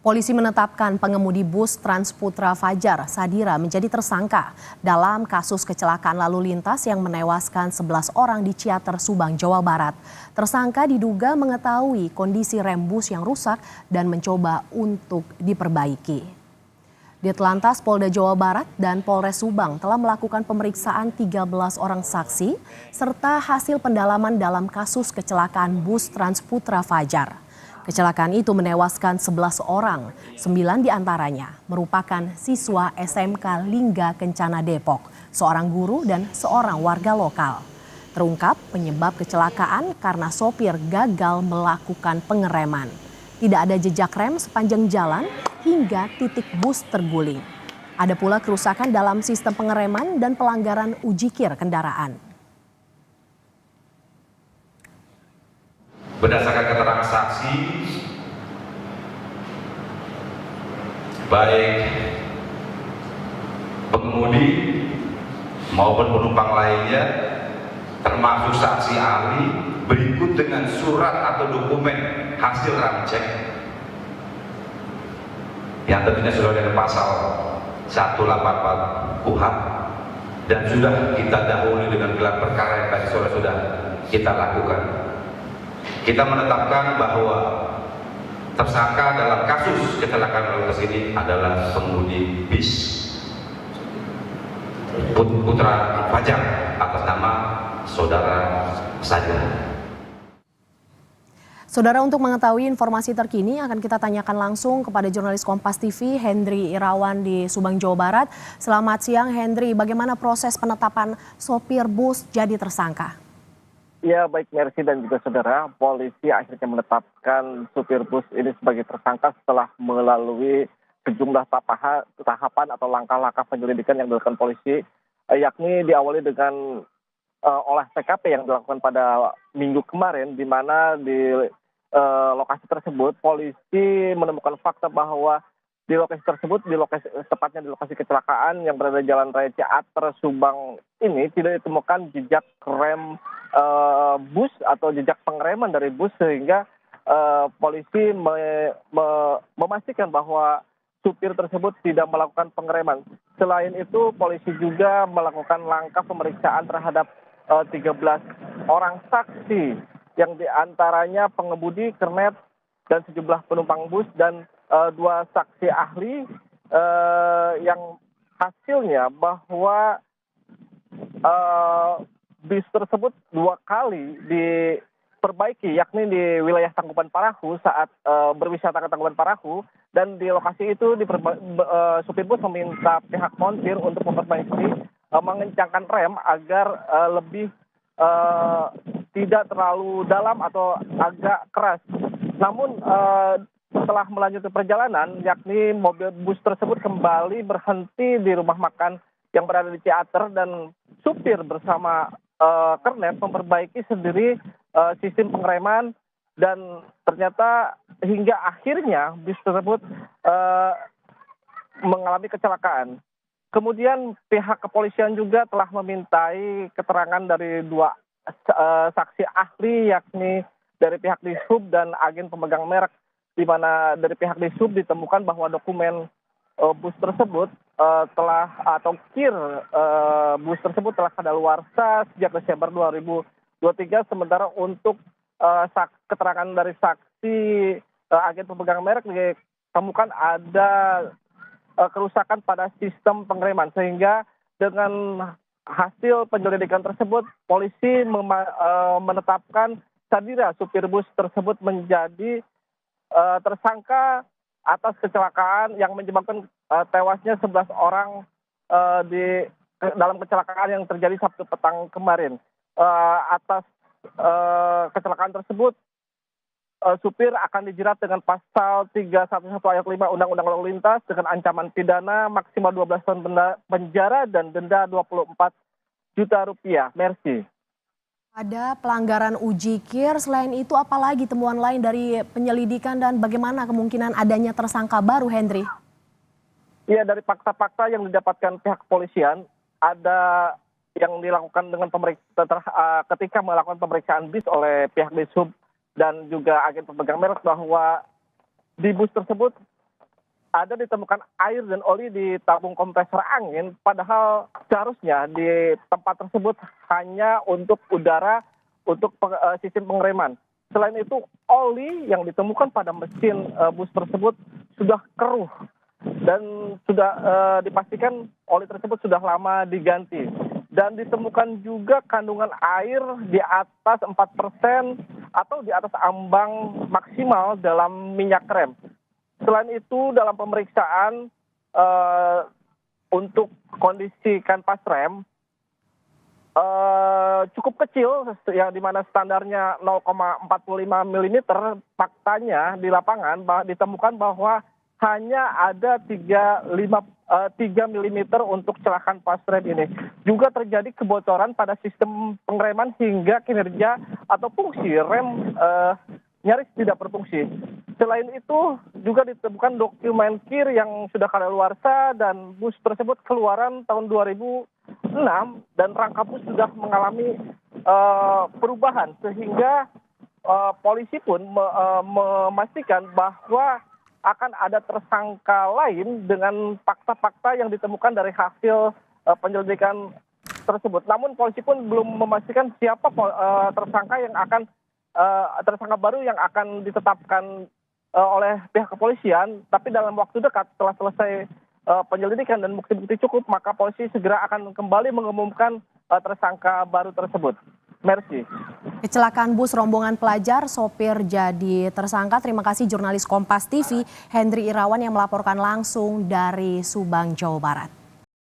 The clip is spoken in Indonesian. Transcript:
Polisi menetapkan pengemudi bus Transputra Fajar, Sadira, menjadi tersangka dalam kasus kecelakaan lalu lintas yang menewaskan 11 orang di Ciater, Subang, Jawa Barat. Tersangka diduga mengetahui kondisi rem bus yang rusak dan mencoba untuk diperbaiki. Ditlantas Polda Jawa Barat dan Polres Subang telah melakukan pemeriksaan 13 orang saksi serta hasil pendalaman dalam kasus kecelakaan bus Transputra Fajar. Kecelakaan itu menewaskan 11 orang, 9 diantaranya merupakan siswa SMK Lingga Kencana Depok, seorang guru dan seorang warga lokal. Terungkap penyebab kecelakaan karena sopir gagal melakukan pengereman. Tidak ada jejak rem sepanjang jalan hingga titik bus terguling. Ada pula kerusakan dalam sistem pengereman dan pelanggaran ujikir kendaraan. Berdasarkan keterangan saksi, baik pengemudi maupun penumpang lainnya, termasuk saksi ahli, berikut dengan surat atau dokumen hasil ramcek yang tentunya sudah ada pasal 184 KUHP dan sudah kita dahului dengan gelar perkara yang tadi sore sudah kita lakukan. Kita menetapkan bahwa tersangka dalam kasus kecelakaan lalu lintas ini adalah pengemudi bis Putra Fajar atas nama saudara Sadira. Saudara, untuk mengetahui informasi terkini akan kita tanyakan langsung kepada jurnalis Kompas TV Hendry Irawan di Subang, Jawa Barat. Selamat siang Hendry, bagaimana proses penetapan sopir bus jadi tersangka? Ya, baik Mercy dan juga saudara, polisi akhirnya menetapkan supir bus ini sebagai tersangka setelah melalui sejumlah tahapan atau langkah-langkah penyelidikan yang dilakukan polisi, yakni diawali dengan olah TKP yang dilakukan pada minggu kemarin, di mana di lokasi tersebut polisi menemukan fakta bahwa di lokasi tersebut, tepatnya di lokasi kecelakaan yang berada di Jalan Raya Ciater, Subang ini tidak ditemukan jejak rem bus atau jejak pengereman dari bus, sehingga polisi memastikan bahwa supir tersebut tidak melakukan pengereman. Selain itu, polisi juga melakukan langkah pemeriksaan terhadap 13 orang saksi yang diantaranya pengemudi, kernet, dan sejumlah penumpang bus, dan 2 saksi ahli yang hasilnya bahwa bis tersebut 2 kali diperbaiki, yakni di wilayah Tangkuban Parahu saat berwisata ke Tangkuban Parahu, dan di lokasi itu supir bus meminta pihak montir untuk memperbaiki mengencangkan rem agar lebih tidak terlalu dalam atau agak keras. Namun setelah melanjutkan perjalanan, yakni mobil bus tersebut kembali berhenti di rumah makan yang berada di Ciater, dan supir bersama kernet memperbaiki sendiri sistem pengereman, dan ternyata hingga akhirnya bis tersebut mengalami kecelakaan. Kemudian pihak kepolisian juga telah memintai keterangan dari 2 saksi ahli, yakni dari pihak Dishub dan agen pemegang merek, di mana dari pihak Dishub ditemukan bahwa dokumen bus tersebut bus tersebut telah kadaluarsa sejak Desember 2023, sementara untuk keterangan dari saksi agen pemegang merek ditemukan ada kerusakan pada sistem pengereman, sehingga dengan hasil penyelidikan tersebut polisi menetapkan Sadira, supir bus tersebut, menjadi tersangka atas kecelakaan yang menyebabkan tewasnya 11 orang dalam kecelakaan yang terjadi Sabtu petang kemarin. Atas kecelakaan tersebut, supir akan dijerat dengan pasal 311 ayat 5 Undang-Undang Lalu Lintas dengan ancaman pidana maksimal 12 tahun penjara dan denda 24 juta rupiah. Mercy. Ada pelanggaran ujikir, selain itu apalagi temuan lain dari penyelidikan dan bagaimana kemungkinan adanya tersangka baru, Hendry? Ya, dari fakta-fakta yang didapatkan pihak kepolisian, ada yang dilakukan dengan ketika melakukan pemeriksaan bis oleh pihak Dishub dan juga agen pemegang merek, bahwa di bus tersebut ada ditemukan air dan oli di tabung kompresor angin, padahal seharusnya di tempat tersebut hanya untuk udara untuk sistem pengereman. Selain itu, oli yang ditemukan pada mesin bus tersebut sudah keruh dan sudah dipastikan oli tersebut sudah lama diganti. Dan ditemukan juga kandungan air di atas 4% atau di atas ambang maksimal dalam minyak rem. Selain itu, dalam pemeriksaan untuk kondisi kanvas rem cukup kecil, yang dimana standarnya 0,45 mm, faktanya di lapangan ditemukan bahwa hanya ada 3 mm untuk celakan pas rem ini. Juga terjadi kebocoran pada sistem pengereman hingga kinerja atau fungsi rem nyaris tidak berfungsi. Selain itu juga ditemukan dokumen kir yang sudah kadaluarsa dan bus tersebut keluaran tahun 2006 dan rangka bus sudah mengalami perubahan sehingga polisi pun memastikan bahwa akan ada tersangka lain dengan fakta-fakta yang ditemukan dari hasil penyelidikan tersebut. Namun polisi pun belum memastikan siapa tersangka yang akan tersangka baru yang akan ditetapkan oleh pihak kepolisian, tapi dalam waktu dekat setelah selesai penyelidikan dan bukti-bukti cukup, maka polisi segera akan kembali mengumumkan tersangka baru tersebut. Mercy. Kecelakaan bus rombongan pelajar, sopir jadi tersangka. Terima kasih jurnalis Kompas TV Hendri Irawan yang melaporkan langsung dari Subang, Jawa Barat.